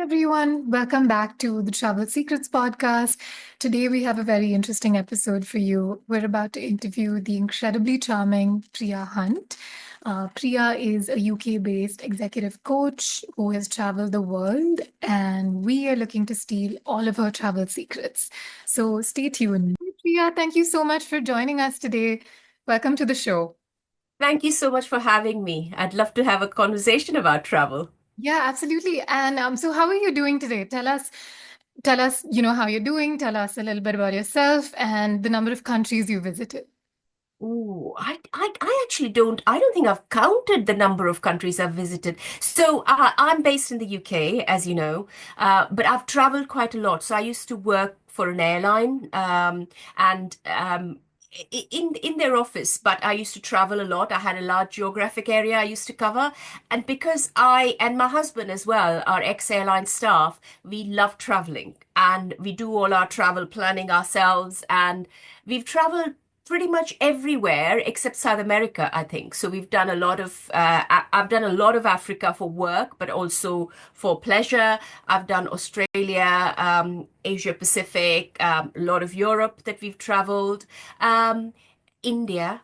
Everyone. Welcome back to the Travel Secrets podcast. Today we have a very interesting episode for you. We're about to interview the incredibly charming Priya Hunt. Priya is a UK-based executive coach who has traveled the world, and we are looking to steal all of her travel secrets. So stay tuned. Priya, thank you so much for joining us today. Welcome to the show. Thank you so much for having me. I'd love to have a conversation about travel. Yeah, absolutely. And so how are you doing today? Tell us, how you're doing. Tell us a little bit about yourself and the number of countries you visited. Ooh, I actually I don't think I've counted the number of countries I've visited. I'm based in the UK, as you know, but I've traveled quite a lot. So I used to work for an airline, and in their office, but I used to travel a lot. I had a large geographic area I used to cover, and because I and my husband as well are ex-airline staff, we love traveling, and we do all our travel planning ourselves, and we've traveled pretty much everywhere except South America, I think. So we've done a lot of, I've done a lot of Africa for work, but also for pleasure. I've done Australia, Asia Pacific, a lot of Europe that we've traveled. India,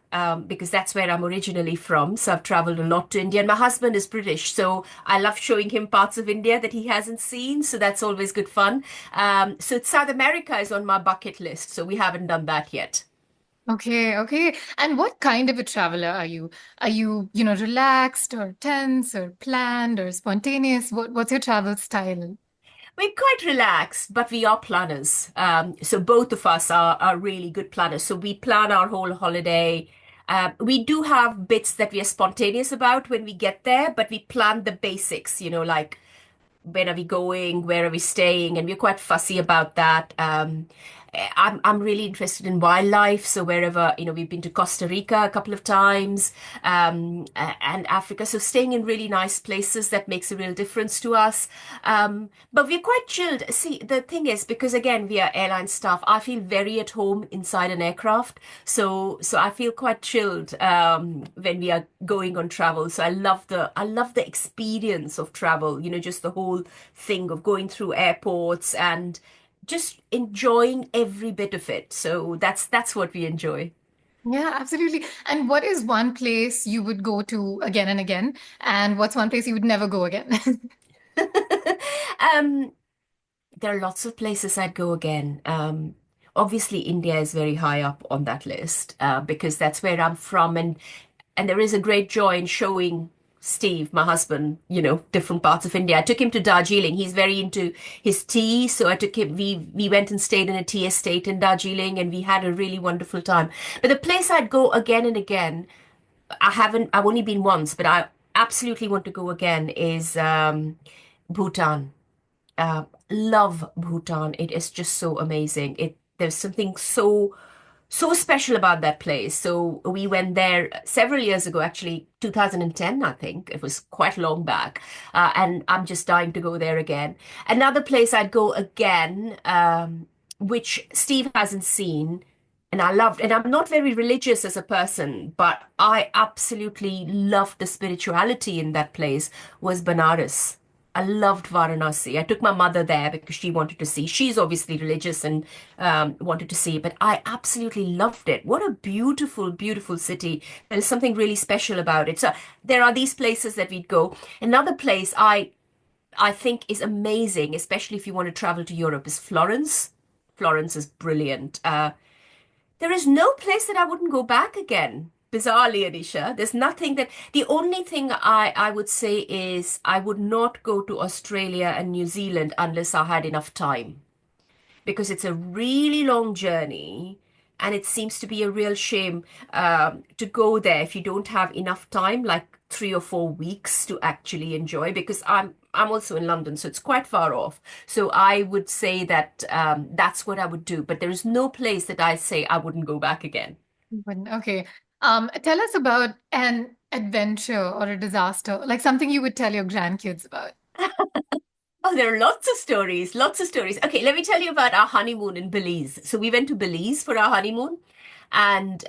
because that's where I'm originally from. So I've traveled a lot to India. And my husband is British, so I love showing him parts of India that he hasn't seen. So that's always good fun. So South America is on my bucket list. So we haven't done that yet. Okay, okay. And what kind of a traveler are you? Are you relaxed or tense or planned or spontaneous? What's your travel style? We're quite relaxed, but we are planners. So both of us are really good planners. So we plan our whole holiday. We do have bits that we are spontaneous about when we get there, but we plan the basics, like when are we going, where are we staying, and we're quite fussy about that. I'm really interested in wildlife, so wherever, we've been to Costa Rica a couple of times, and Africa, so staying in really nice places that makes a real difference to us. But we're quite chilled. See, the thing is, because again, we are airline staff, I feel very at home inside an aircraft, so I feel quite chilled when we are going on travel. So I love the experience of travel, just the whole thing of going through airports and just enjoying every bit of it. So that's what we enjoy. Yeah, absolutely. And what is one place you would go to again and again? And what's one place you would never go again? um, there are lots of places I'd go again. Obviously, India is very high up on that list because that's where I'm from, and there is a great joy in showing Steve, my husband, different parts of India. I took him to Darjeeling. He's very into his tea, so I took him. We went and stayed in a tea estate in Darjeeling, and we had a really wonderful time. But the place I'd go again and again, I've only been once, but I absolutely want to go again, is Bhutan. Love Bhutan. It is just so amazing. There's something so special about that place. So we went there several years ago, actually 2010, I think. It was quite long back. And I'm just dying to go there again. Another place I'd go again, which Steve hasn't seen, and I loved, and I'm not very religious as a person, but I absolutely loved the spirituality in that place, was Benares. I loved Varanasi. I took my mother there because she wanted to see. She's obviously religious and wanted to see, but I absolutely loved it. What a beautiful, beautiful city. There's something really special about it. So there are these places that we'd go. Another place I think is amazing, especially if you want to travel to Europe, is Florence. Florence is brilliant. There is no place that I wouldn't go back again. Bizarrely, Anisha, there's nothing that the only thing I would say is I would not go to Australia and New Zealand unless I had enough time because it's a really long journey and it seems to be a real shame to go there if you don't have enough time, like 3 or 4 weeks to actually enjoy. Because I'm also in London, so it's quite far off. So I would say that that's what I would do. But there is no place that I say I wouldn't go back again. Okay. Tell us about an adventure or a disaster, like something you would tell your grandkids about. Oh, there are lots of stories, lots of stories. Okay, let me tell you about our honeymoon in Belize. So we went to Belize for our honeymoon. And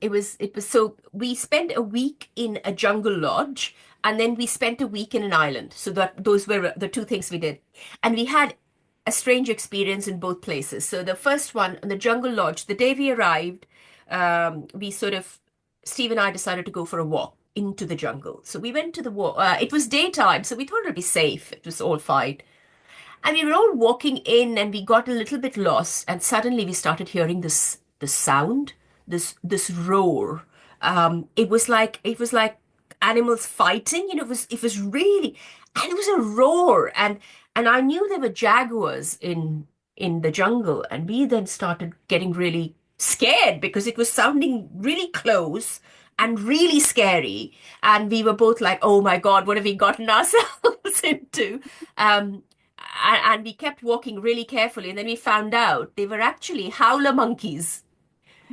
it was so we spent a week in a jungle lodge, and then we spent a week in an island. So that those were the two things we did, and we had a strange experience in both places. So the first one, in the jungle lodge, the day we arrived, we sort of Steve and I decided to go for a walk into the jungle. So we went to the walk. It was daytime, so we thought it'd be safe. It was all fine. And we were all walking in and we got a little bit lost and suddenly we started hearing this sound, this roar. It was like animals fighting, it was really, and it was a roar, and I knew there were jaguars in the jungle, and we then started getting really scared because it was sounding really close and really scary, and we were both like, oh my God, what have we gotten ourselves into? Um, and we kept walking really carefully, and then we found out they were actually howler monkeys,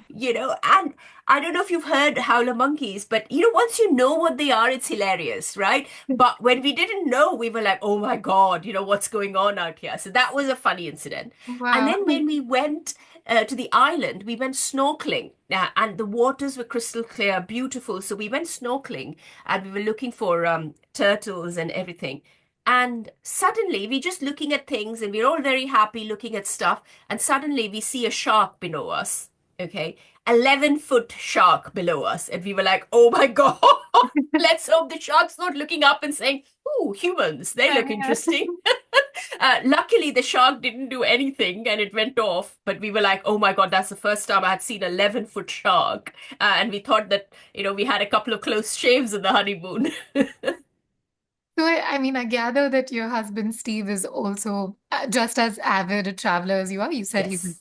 and I don't know if you've heard howler monkeys, but once you know what they are, it's hilarious, right? But when we didn't know, we were like, oh my God, what's going on out here? So that was a funny incident. And Wow. then when we went to the island, we went snorkeling, and the waters were crystal clear, beautiful. So we went snorkeling, and we were looking for turtles and everything. And suddenly, we're just looking at things, and we're all very happy looking at stuff. And suddenly, we see a shark below us. Okay, 11-foot shark below us. And we were like, oh my God, let's hope the shark's not looking up and saying, "Ooh, humans, they look interesting." Luckily, the shark didn't do anything and it went off. But we were like, oh my God, that's the first time I had seen an 11-foot shark. And we thought that, we had a couple of close shaves in the honeymoon. So, I mean, I gather that your husband, Steve, is also just as avid a traveler as you are. You said he was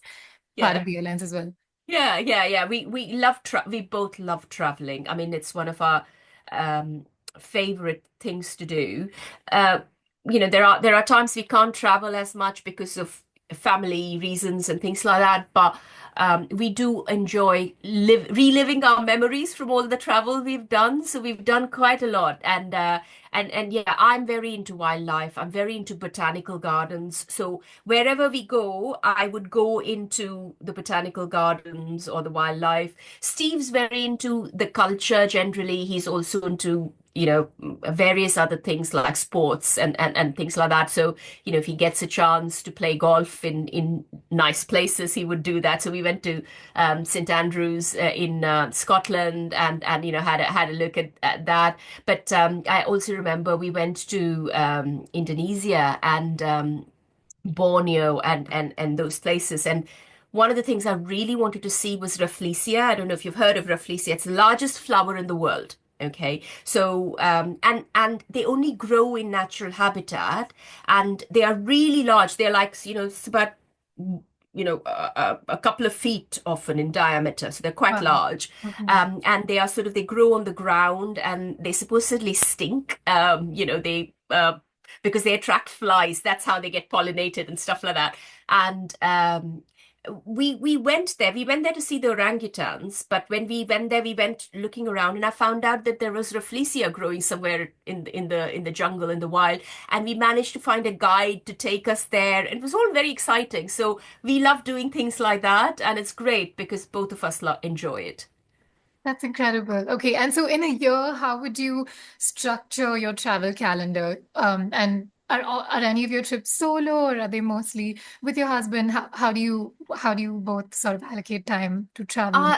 Yes. part of Yeah. the airlines as well. Yeah, yeah, yeah. We both love traveling. I mean, it's one of our um favorite things to do. Uh, there are times we can't travel as much because of family reasons and things like that, but we do enjoy reliving our memories from all the travel we've done. So we've done quite a lot, and yeah, I'm very into wildlife. I'm very into botanical gardens. So wherever we go, I would go into the botanical gardens or the wildlife. Steve's very into the culture generally. He's also into, various other things like sports and things like that. So, if he gets a chance to play golf in nice places, he would do that. So we went to St Andrews in Scotland, and had a look at that. But I also remember we went to Indonesia and Borneo and those places. And one of the things I really wanted to see was Rafflesia. I don't know if you've heard of Rafflesia. It's the largest flower in the world. Okay, so and they only grow in natural habitat, and they are really large. They're like, it's about a couple of feet often in diameter, so they're quite Wow. large. Okay. And they grow on the ground, and they supposedly stink. They because they attract flies. That's how they get pollinated and stuff like that. And we went there. We went there to see the orangutans, but when we went there, we went looking around, and I found out that there was Rafflesia growing somewhere in the jungle, in the wild, and we managed to find a guide to take us there. It was all very exciting. So we love doing things like that, and it's great because both of us enjoy it. That's incredible. Okay, and so in a year, how would you structure your travel calendar? And are any of your trips solo, or are they mostly with your husband? How do you both sort of allocate time to travel?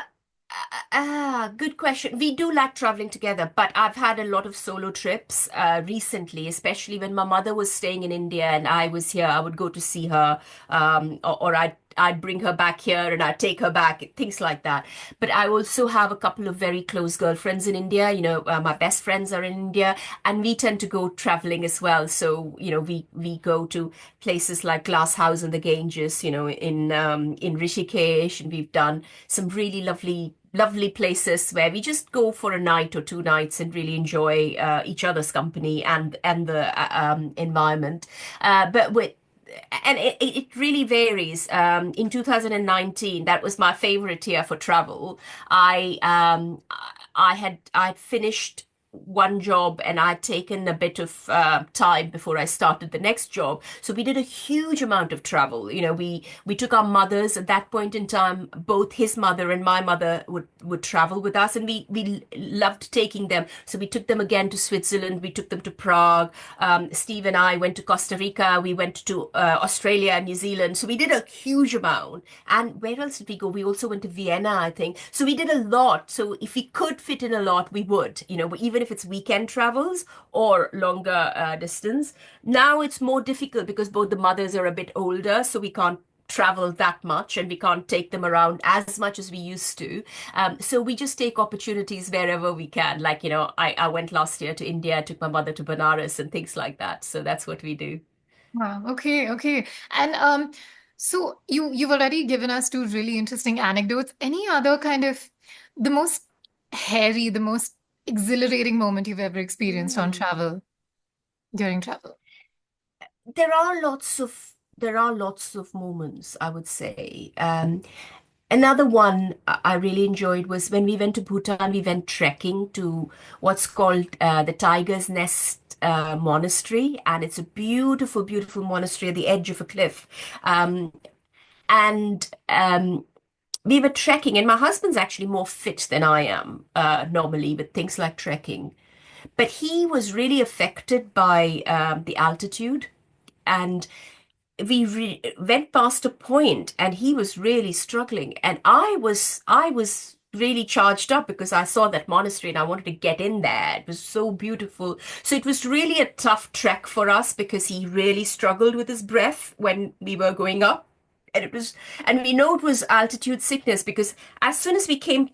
Uh, Good question. We do like traveling together, but I've had a lot of solo trips recently, especially when my mother was staying in India and I was here. I would go to see her, or I'd bring her back here and I'd take her back, things like that. But I also have a couple of very close girlfriends in India. My best friends are in India, and we tend to go traveling as well. So, we go to places like Glass House and the Ganges, in Rishikesh, and we've done some really lovely places where we just go for a night or 2 nights and really enjoy each other's company and the environment. But with and it really varies. In 2019, that was my favorite year for travel. I had finished one job and I'd taken a bit of time before I started the next job. So we did a huge amount of travel. We took our mothers at that point in time. Both his mother and my mother would travel with us, and we loved taking them. So we took them again to Switzerland. We took them to Prague. Steve and I went to Costa Rica. We went to Australia and New Zealand. So we did a huge amount. And where else did we go? We also went to Vienna, I think. So we did a lot. So if we could fit in a lot, we would, even if it's weekend travels or longer distance. Now it's more difficult because both the mothers are a bit older, so we can't travel that much and we can't take them around as much as we used to. So we just take opportunities wherever we can. Like, I went last year to India, I took my mother to Banaras and things like that. So that's what we do. Wow. Okay. Okay. And so you've already given us two really interesting anecdotes. Any other kind of the most hairy, the most exhilarating moment you've ever experienced on Mm. travel during travel? There are lots of moments, I would say. Another one I really enjoyed was when we went to Bhutan. We went trekking to what's called the Tiger's Nest Monastery, and it's a beautiful, beautiful monastery at the edge of a cliff. Um, and we were trekking, and my husband's actually more fit than I am normally with things like trekking, but he was really affected by the altitude. And went past a point and he was really struggling, and I was really charged up because I saw that monastery and I wanted to get in there. It was so beautiful. So it was really a tough trek for us because he really struggled with his breath when we were going up. And we know it was altitude sickness because as soon as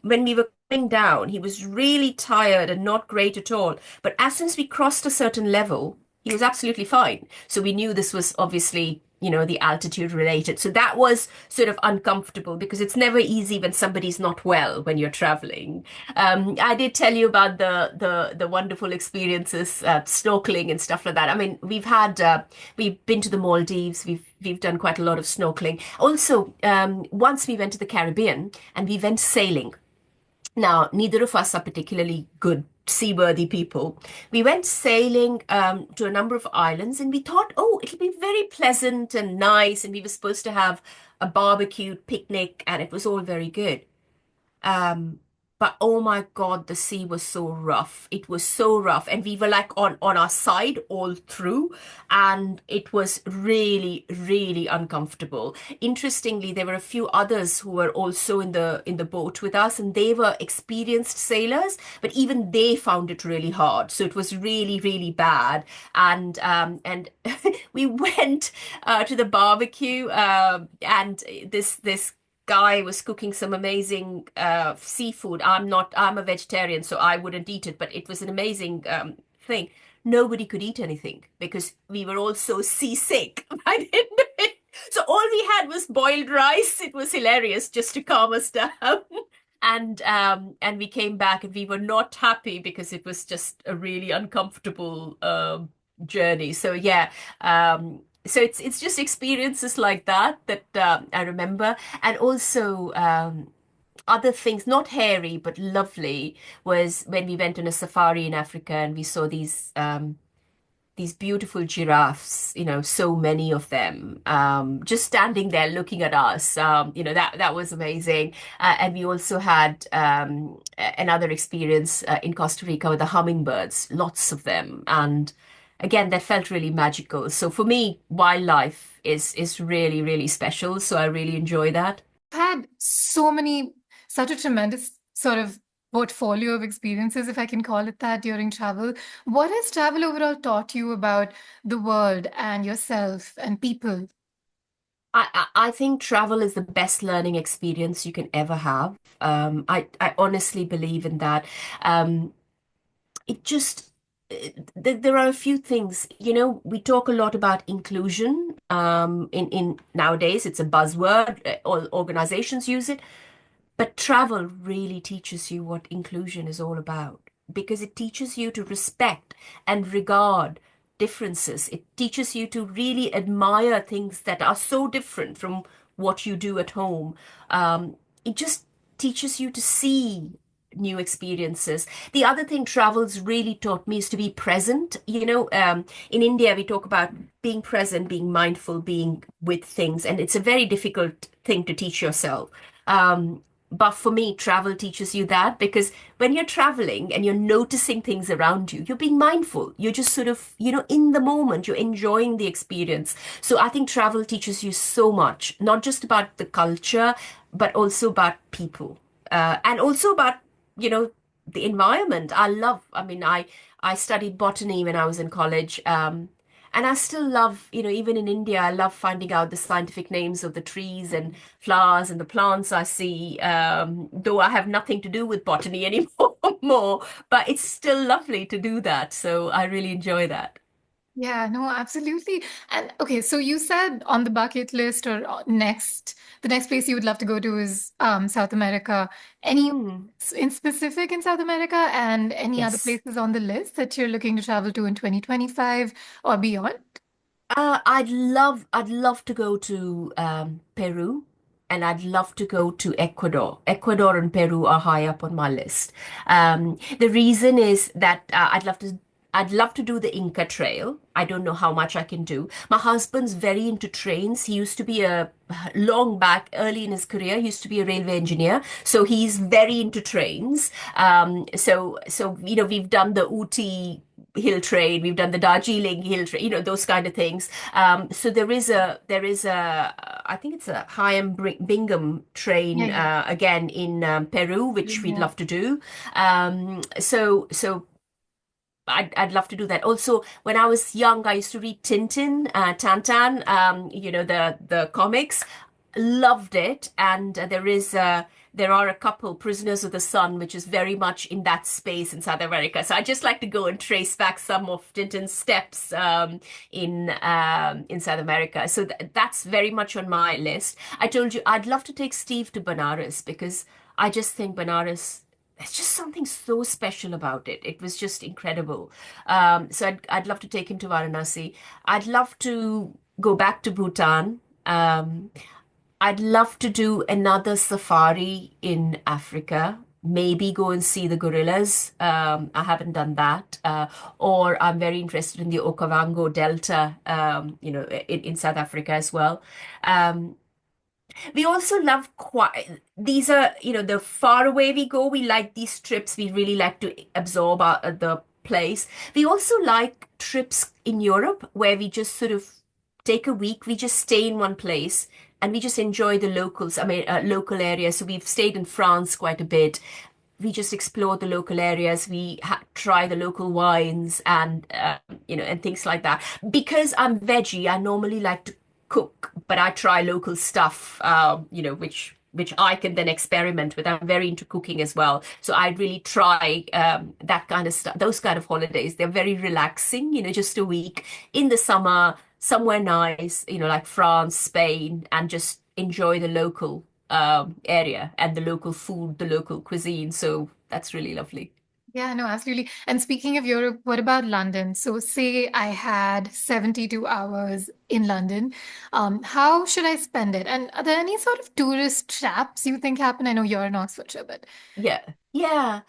when we were coming down, he was really tired and not great at all. But as soon as we crossed a certain level, he was absolutely fine. So we knew this was obviously, the altitude related. So that was sort of uncomfortable because it's never easy when somebody's not well when you're traveling. I did tell you about the wonderful experiences, snorkeling and stuff like that. I mean, we've been to the Maldives. We've done quite a lot of snorkeling. Also, once we went to the Caribbean and we went sailing. Now, neither of us are particularly good seaworthy people. We went sailing to a number of islands and we thought, oh, it'll be very pleasant and nice. And we were supposed to have a barbecue picnic and it was all very good. Um, but oh my God, the sea was so rough. It was so rough. And we were like on our side all through. And it was really, really uncomfortable. Interestingly, there were a few others who were also in the boat with us, and they were experienced sailors, but even they found it really hard. So it was really, really bad. And we went to the barbecue, and this guy was cooking some amazing seafood. I'm a vegetarian, so I wouldn't eat it, but it was an amazing thing. Nobody could eat anything because we were all so seasick. I didn't know it. So all we had was boiled rice. It was hilarious just to calm us down. And we came back and we were not happy because it was just a really uncomfortable journey. So yeah, so it's just experiences like that I remember. And also other things, not hairy but lovely, was when we went on a safari in Africa and we saw these beautiful giraffes, so many of them, just standing there looking at us. That was amazing. And we also had another experience in Costa Rica with the hummingbirds, lots of them. And again, that felt really magical. So for me, wildlife is really, really special. So I really enjoy that. Had such a tremendous sort of portfolio of experiences, if I can call it that, during travel. What has travel overall taught you about the world and yourself and people? I think travel is the best learning experience you can ever have. I honestly believe in that. Um, it just there are a few things. We talk a lot about inclusion. In nowadays, it's a buzzword. All organizations use it. But travel really teaches you what inclusion is all about because it teaches you to respect and regard differences. It teaches you to really admire things that are so different from what you do at home. It just teaches you to see. new experiences. The other thing travels really taught me is to be present. In India, we talk about being present, being mindful, being with things, and it's a very difficult thing to teach yourself. But for me, travel teaches you that because when you're traveling and you're noticing things around you, you're being mindful. You're just sort of, in the moment, you're enjoying the experience. So I think travel teaches you so much, not just about the culture, but also about people, and also about, you know, the environment. I mean, I studied botany when I was in college. And I still love, even in India, I love finding out the scientific names of the trees and flowers and the plants I see, though I have nothing to do with botany anymore, more, but it's still lovely to do that. So I really enjoy that. Yeah, no, absolutely. And okay, so you said on the bucket list or the next place you would love to go to is South America. Any Hmm. in specific in South America and any other Yes. places on the list that you're looking to travel to in 2025 or beyond? I'd love to go to Peru, and I'd love to go to Ecuador. Ecuador and Peru are high up on my list. The reason is that I'd love to do the Inca Trail. I don't know how much I can do. My husband's very into trains. He used to be long back, early in his career, he used to be a railway engineer. So he's very into trains. So we've done the Ooty hill train, we've done the Darjeeling hill train, those kind of things. So there is a I think it's a Hayam Bingham Yeah, train, yeah. again in Peru, which we'd Yeah. love to do. So I'd love to do that. Also, when I was young, I used to read Tintin, Tantan, the comics. Loved it, and there are a couple, Prisoners of the Sun, which is very much in that space in South America. So I just like to go and trace back some of Tintin's steps, in South America. So that's very much on my list. I told you I'd love to take Steve to Benares because I just think Benares. There's just something so special about it. It was just incredible. So I'd love to take him to Varanasi. I'd love to go back to Bhutan. I'd love to do another safari in Africa. Maybe go and see the gorillas. I haven't done that. Or I'm very interested in the Okavango Delta, in South Africa as well. Um, we also love quite, these are, the far away we go, we like these trips. We really like to absorb the place. We also like trips in Europe where we just sort of take a week, we just stay in one place and we just enjoy the locals, I mean, local areas. So we've stayed in France quite a bit. We just explore the local areas. We try the local wines and things like that. Because I'm veggie, I normally like to cook, but I try local stuff, which I can then experiment with. I'm very into cooking as well, so I really try that kind of stuff. Those kind of holidays, they're very relaxing. Just a week in the summer, somewhere nice, like France, Spain, and just enjoy the local area and the local food, the local cuisine. So that's really lovely. Yeah, no, absolutely. And speaking of Europe, what about London? So say I had 72 hours in London. How should I spend it? And are there any sort of tourist traps you think happen? I know you're in Oxfordshire, but Yeah, yeah.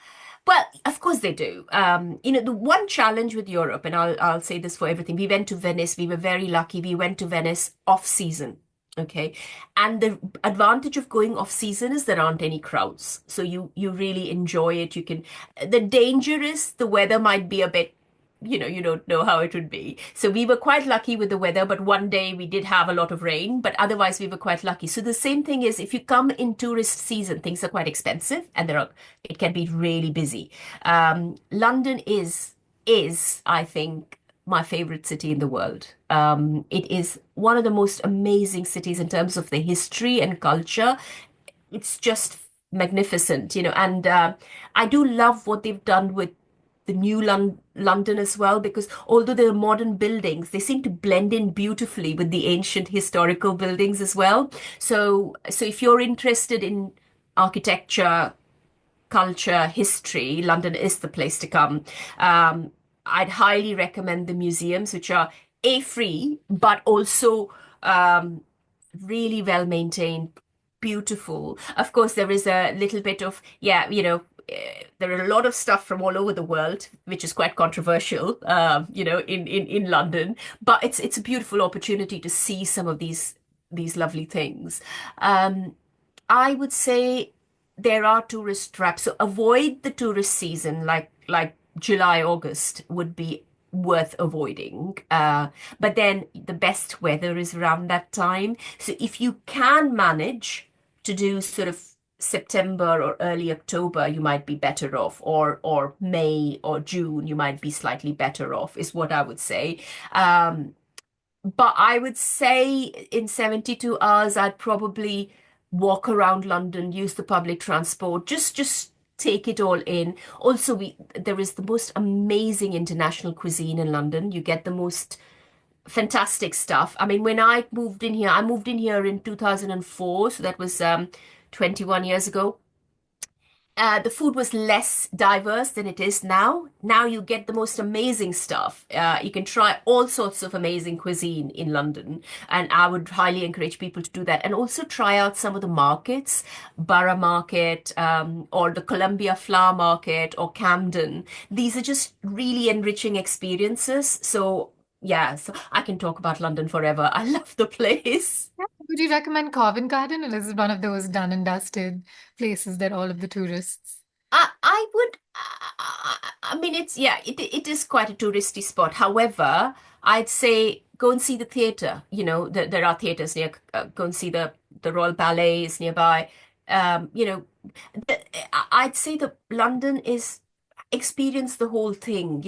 Well, of course they do. The one challenge with Europe, and I'll say this for everything. We went to Venice. We were very lucky. We went to Venice off season. Okay. And the advantage of going off season is there aren't any crowds. So you really enjoy it. The danger is the weather might be a bit, you don't know how it would be. So we were quite lucky with the weather, but one day we did have a lot of rain, but otherwise we were quite lucky. So the same thing is if you come in tourist season, things are quite expensive and it can be really busy. London is, I think, my favorite city in the world. It is one of the most amazing cities in terms of the history and culture. It's just magnificent, and I do love what they've done with the new London as well, because although they're modern buildings, they seem to blend in beautifully with the ancient historical buildings as well. So if you're interested in architecture, culture, history, London is the place to come. I'd highly recommend the museums, which are free, but also really well maintained, beautiful. Of course, there is a little bit of, yeah, there are a lot of stuff from all over the world, which is quite controversial, in London. But it's a beautiful opportunity to see some of these lovely things. Um, I would say there are tourist traps, so avoid the tourist season, like July, August would be worth avoiding. But then the best weather is around that time. So if you can manage to do sort of September or early October, you might be better off, or May or June, you might be slightly better off, is what I would say. Um, but I would say in 72 hours, I'd probably walk around London, use the public transport, just take it all in. Also, there is the most amazing international cuisine in London. You get the most fantastic stuff. I mean, when I moved in here in 2004, so that was 21 years ago. The food was less diverse than it is now. Now you get the most amazing stuff. You can try all sorts of amazing cuisine in London, and I would highly encourage people to do that. And also try out some of the markets, Borough Market, or the Columbia Flower Market, or Camden. These are just really enriching experiences. So yeah, so I can talk about London forever. I love the place. Would you recommend Covent Garden, or is it one of those done and dusted places that all of the tourists? I would. I mean, it is quite a touristy spot. However, I'd say go and see the theatre. There are theatres near. Go and see the Royal Ballet is nearby. Um, you know, I'd say that London is experience the whole thing.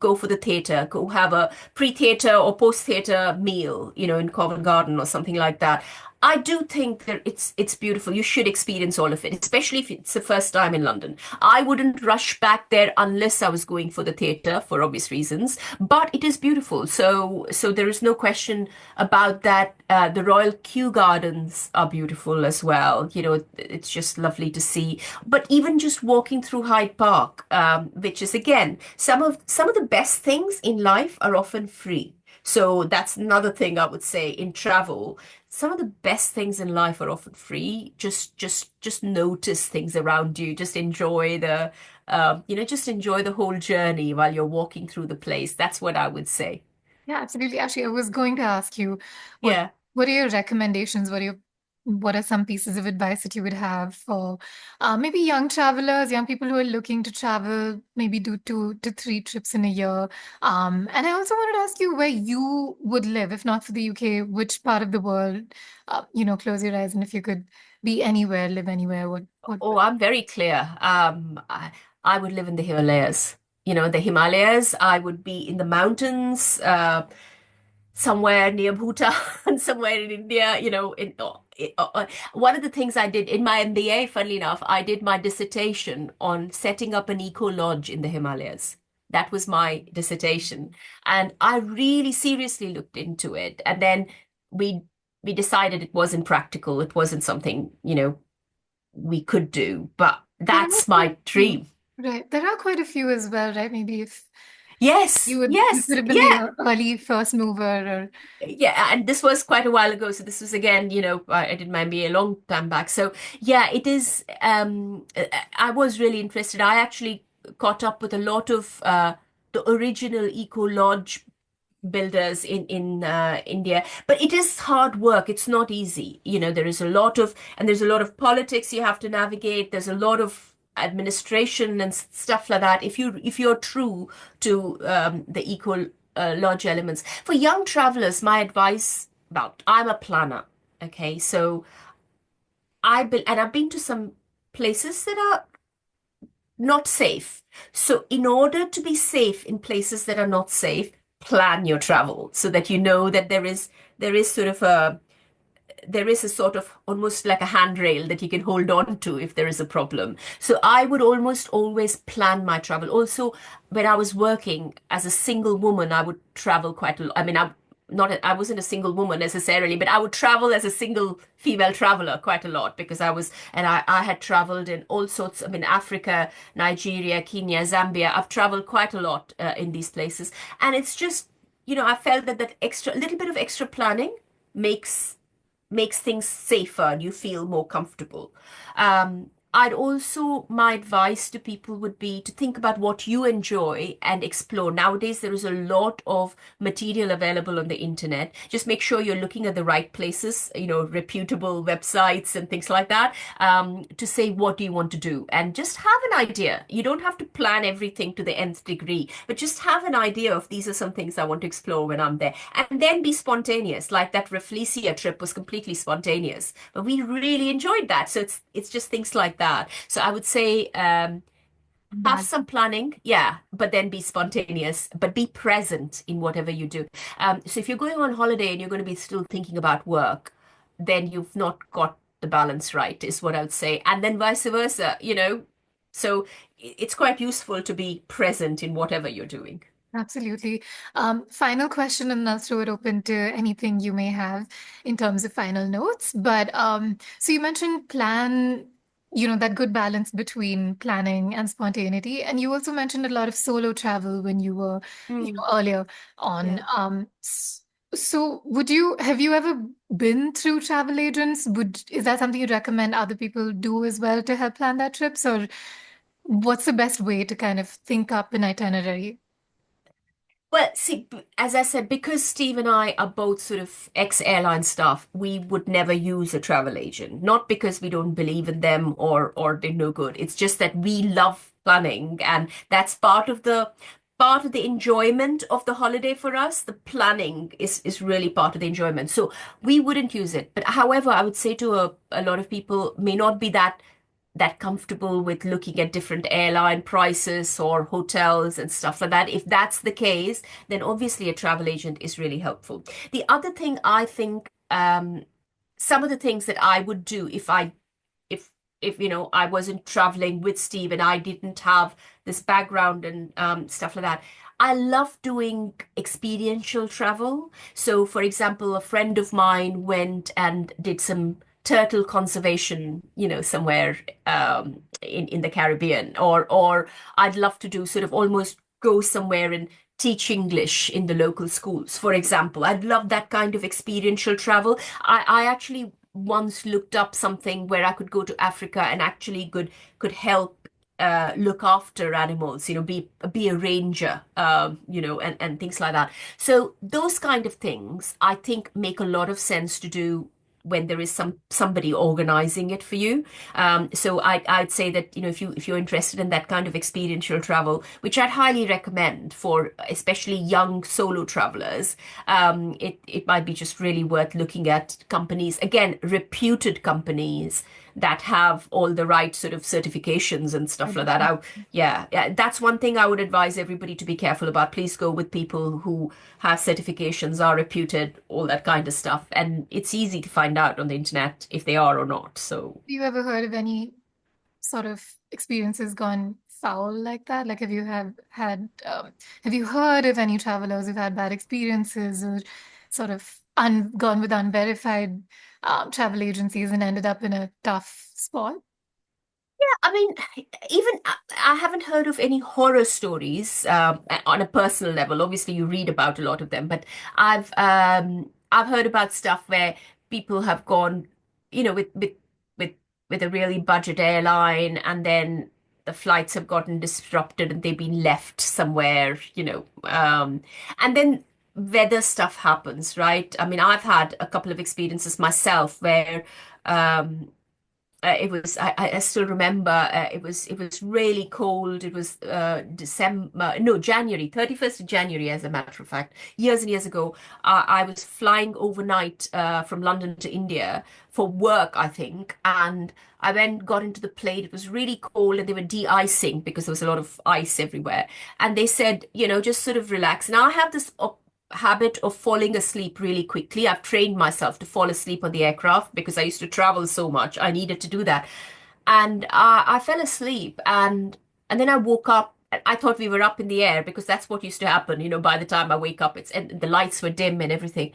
Go for the theatre, go have a pre-theatre or post-theatre meal. In Covent Garden or something like that. I do think that it's beautiful. You should experience all of it, especially if it's the first time in London. I wouldn't rush back there unless I was going for the theatre for obvious reasons, but it is beautiful. So there is no question about that. The Royal Kew Gardens are beautiful as well. It's just lovely to see. But even just walking through Hyde Park, which is again some of the best things in life are often free. So that's another thing I would say in travel. Some of the best things in life are often free. Just notice things around you. Just enjoy the whole journey while you're walking through the place. That's what I would say. Yeah, absolutely. Actually, I was going to ask you, what Yeah. what are your recommendations? What are some pieces of advice that you would have for maybe young travelers, young people who are looking to travel, maybe do 2 to 3 trips in a year? And I also wanted to ask you where you would live, if not for the UK, which part of the world, close your eyes, and if you could be anywhere, live anywhere, what Oh, I'm very clear. I would live in the Himalayas. The Himalayas, I would be in the mountains, somewhere near Bhutan, somewhere in India. One of the things I did in my MBA, funnily enough, I did my dissertation on setting up an eco lodge in the Himalayas. That was my dissertation, and I really seriously looked into it. And then we we decided it wasn't practical. It wasn't something, we could do. But there are that's quite my a few. dream. Right. There are quite a few as well, right? Maybe if Yes, you could yes, have been the yeah. early first mover or Yeah, and this was quite a while ago. So this was again, I did my MBA a long time back. So yeah, it is. I was really interested. I actually caught up with a lot of the original Eco Lodge builders in India, but it is hard work. It's not easy. There's a lot of politics you have to navigate. There's a lot of administration and stuff like that. If you're true to the eco lodge elements for young travelers, my advice about I'm a planner. Okay, so I've been to some places that are not safe. So, in order to be safe in places that are not safe, plan your travel so that you know that there is sort of a sort of almost like a handrail that you can hold on to if there is a problem. So I would almost always plan my travel. Also, when I was working as a single woman, I would travel quite a lot. I mean, I wasn't a single woman necessarily, but I would travel as a single female traveler quite a lot because I had traveled in all sorts, I mean, Africa, Nigeria, Kenya, Zambia. I've traveled quite a lot in these places. And it's just, I felt that extra, little bit of extra planning makes things safer and you feel more comfortable. I'd also, my advice to people would be to think about what you enjoy and explore. Nowadays, there is a lot of material available on the internet. Just make sure you're looking at the right places, reputable websites and things like that, to say what do you want to do. And just have an idea. You don't have to plan everything to the nth degree, but just have an idea of these are some things I want to explore when I'm there. And then be spontaneous. Like that Rafflesia trip was completely spontaneous, but we really enjoyed that. So it's just things like that. So I would say have Bad. some planning, yeah, but then be spontaneous, but be present in whatever you do. So if you're going on holiday and you're going to be still thinking about work, then you've not got the balance right, is what I would say. And then vice versa. So it's quite useful to be present in whatever you're doing. Absolutely. Final question, and I'll throw it open to anything you may have in terms of final notes. But so you mentioned that good balance between planning and spontaneity. And you also mentioned a lot of solo travel when you were, Mm, earlier on. yeah. So have you ever been through travel agents? Is that something you'd recommend other people do as well to help plan their trips? Or what's the best way to kind of think up an itinerary? Well, see, as I said, because Steve and I are both sort of ex-airline staff, we would never use a travel agent. Not because we don't believe in them or they're no good. It's just that we love planning, and that's part of the enjoyment of the holiday for us. The planning is really part of the enjoyment. So we wouldn't use it. But however, I would say to a lot of people may not be that comfortable with looking at different airline prices or hotels and stuff like that. If that's the case, then obviously a travel agent is really helpful. The other thing I think, some of the things that I would do if I wasn't traveling with Steve and I didn't have this background and stuff like that. I love doing experiential travel. So, for example, a friend of mine went and did some turtle conservation, somewhere in the Caribbean, or I'd love to do sort of almost go somewhere and teach English in the local schools, for example. I'd love that kind of experiential travel. I actually once looked up something where I could go to Africa and actually could help look after animals, be a ranger, and things like that. So those kind of things I think make a lot of sense to do when there is somebody organizing it for you. So I'd say that if you're interested in that kind of experiential travel, which I'd highly recommend for especially young solo travelers, it might be just really worth looking at companies, again, reputed companies that have all the right sort of certifications and stuff like that. Yeah, that's one thing I would advise everybody to be careful about. Please go with people who have certifications, are reputed, all that kind of stuff. And it's easy to find out on the internet if they are or not. So, You ever heard of any sort of experiences gone foul like that? Like, have you heard of any travelers who've had bad experiences or sort of gone with unverified travel agencies and ended up in a tough spot? I mean, even I haven't heard of any horror stories on a personal level. Obviously, you read about a lot of them, but I've heard about stuff where people have gone, with with a really budget airline, and then the flights have gotten disrupted and they've been left somewhere, and then weather stuff happens, right? I mean, I've had a couple of experiences myself where. It was I still remember it was really cold. It was December, no, January, 31st of January, as a matter of fact, years and years ago. I was flying overnight from London to India for work, I think, and I got into the plane. It was really cold and they were de-icing because there was a lot of ice everywhere. And they said, just sort of relax. Now I have this habit of falling asleep really quickly. I've trained myself to fall asleep on the aircraft because I used to travel so much. I needed to do that. And I fell asleep and then I woke up. I thought we were up in the air because that's what used to happen. By the time I wake up, and the lights were dim and everything.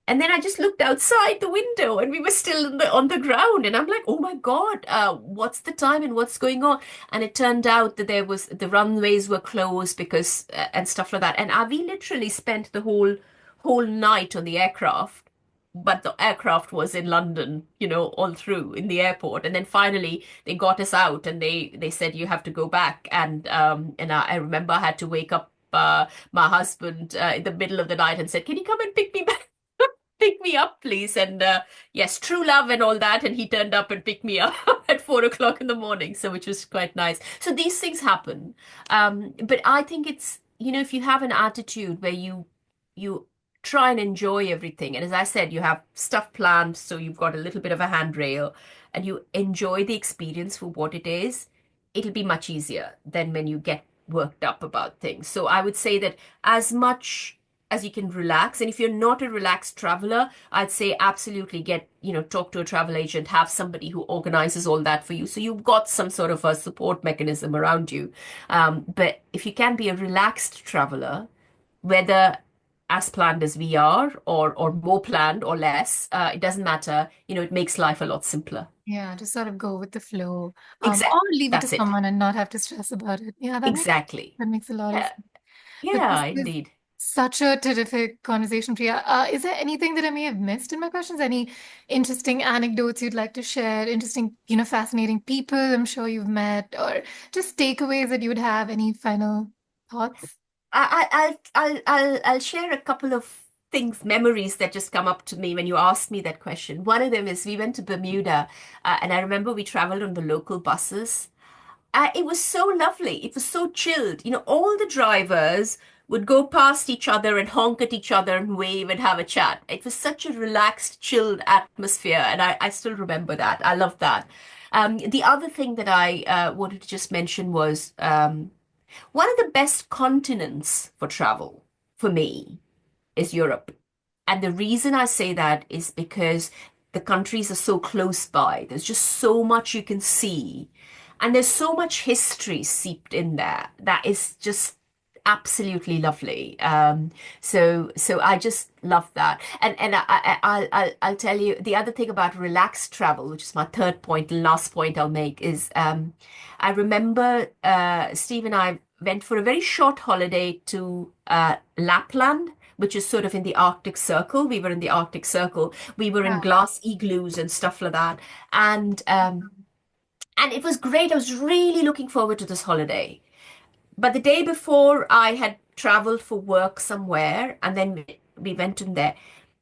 And then I just looked outside the window and we were still on the ground. And I'm like, oh my God, what's the time and what's going on? And it turned out that the runways were closed because, and stuff like that. And we literally spent the whole night on the aircraft. but the aircraft was in London, all through in the airport. And then finally they got us out and they said you have to go back. And I remember I had to wake up my husband in the middle of the night and said, "Can you come and pick me back?" Pick me up, please. And yes, true love and all that. And he turned up and picked me up at 4 o'clock in the morning, so which was quite nice. So these things happen. But I think it's, if you have an attitude where you try and enjoy everything, and as I said, you have stuff planned, so you've got a little bit of a handrail, and you enjoy the experience for what it is, it'll be much easier than when you get worked up about things. So I would say that as much as you can relax. And if you're not a relaxed traveler, I'd say absolutely talk to a travel agent, have somebody who organizes all that for you. So you've got some sort of a support mechanism around you. But if you can be a relaxed traveler, whether as planned as we are or more planned or less, it doesn't matter. It makes life a lot simpler. Yeah, just sort of go with the flow, Exactly. or leave it to That's it. someone and not have to stress about it. Yeah, Exactly. that makes a lot of Yeah. sense. But Yeah, this is indeed. such a terrific conversation, Priya. Is there anything that I may have missed in my questions? Any interesting anecdotes you'd like to share? Interesting, fascinating people I'm sure you've met, or just takeaways that you would have? Any final thoughts? I'll share a couple of things, memories that just come up to me when you asked me that question. One of them is we went to Bermuda, and I remember we traveled on the local buses. It was so lovely. It was so chilled. All the drivers would go past each other and honk at each other and wave and have a chat. It was such a relaxed, chilled atmosphere, and I still remember that. I love that. The other thing that I wanted to just mention was one of the best continents for travel for me is Europe. And the reason I say that is because the countries are so close by. There's just so much you can see. And there's so much history seeped in there that is just absolutely lovely. So I just love that. I'll tell you the other thing about relaxed travel, which is my third point and last point I'll make, is I remember Steve and I went for a very short holiday to Lapland, which is sort of in the Arctic Circle. We were in the Arctic Circle. We were in Wow. glass igloos and stuff like that. And it was great. I was really looking forward to this holiday. But the day before, I had traveled for work somewhere, and then we went in there,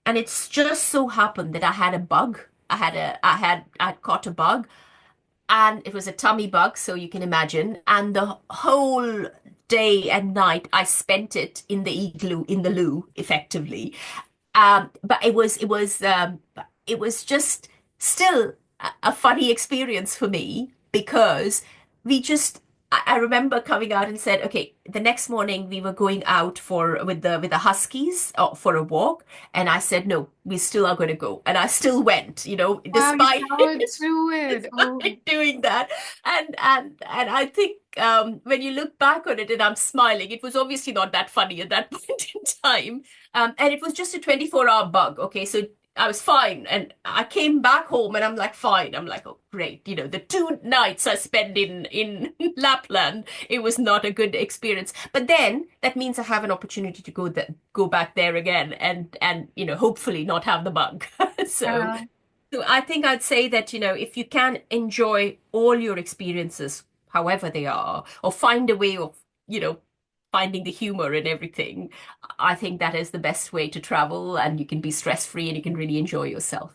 and it's just so happened that I had a bug. I had caught a bug, and it was a tummy bug, so you can imagine. And the whole day and night, I spent it in the igloo, in the loo, effectively. But it was just still a funny experience for me because we just I remember coming out and said, okay, the next morning we were going out with the huskies for a walk, and I said, no, we still are going to go, and I still went, Wow, you despite powered through it. Oh, despite doing that. And I think when you look back on it, and I'm smiling, it was obviously not that funny at that point in time. And it was just a 24-hour bug. Okay, so I was fine. And I came back home and I'm like, fine. I'm like, oh, great. The 2 nights I spent in Lapland, it was not a good experience. But then that means I have an opportunity to go back there again and hopefully not have the bug. So yeah. so I think I'd say that, if you can enjoy all your experiences, however they are, or find a way of, finding the humor in everything, I think that is the best way to travel, and you can be stress-free and you can really enjoy yourself.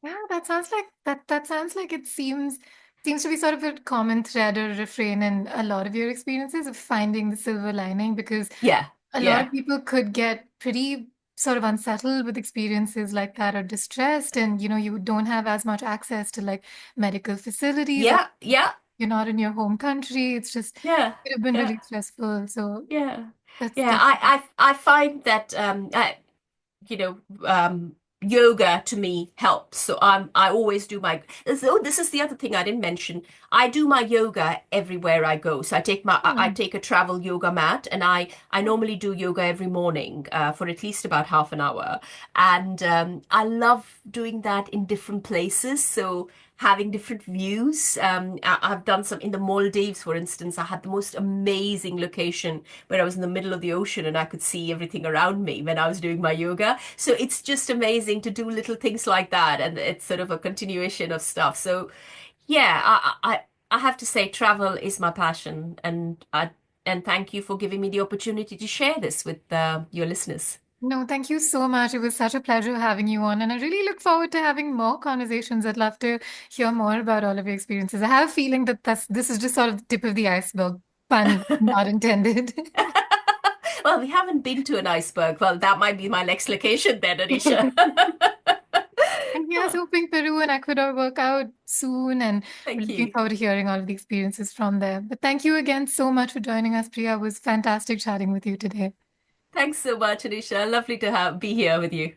Yeah, that sounds like that sounds like it seems to be sort of a common thread or refrain in a lot of your experiences of finding the silver lining, because Yeah, a lot of yeah, people could get pretty sort of unsettled with experiences like that or distressed, and you don't have as much access to like medical facilities, or yeah, yeah, you're not in your home country. It's just yeah, it have been yeah, really stressful. So yeah. that's Yeah, I find that you know, yoga to me helps. So I always do my. So this is the other thing I didn't mention. I do my yoga everywhere I go. So I hmm. take a travel yoga mat, and I normally do yoga every morning for at least about half an hour, and I love doing that in different places. So having different views. I've done some in the Maldives, for instance. I had the most amazing location where I was in the middle of the ocean and I could see everything around me when I was doing my yoga. So it's just amazing to do little things like that, and it's sort of a continuation of stuff. So yeah, I have to say travel is my passion, and thank you for giving me the opportunity to share this with your listeners. No, thank you so much. It was such a pleasure having you on, and I really look forward to having more conversations. I'd love to hear more about all of your experiences. I have a feeling that this is just sort of the tip of the iceberg, pun not intended. Well, we haven't been to an iceberg. Well, that might be my next location then, Anisha. And here's hoping Peru and Ecuador work out soon, and we're Thank looking you. forward to hearing all of the experiences from there. But thank you again so much for joining us, Priya. It was fantastic chatting with you today. Thanks so much, Anisha. Lovely to be here with you.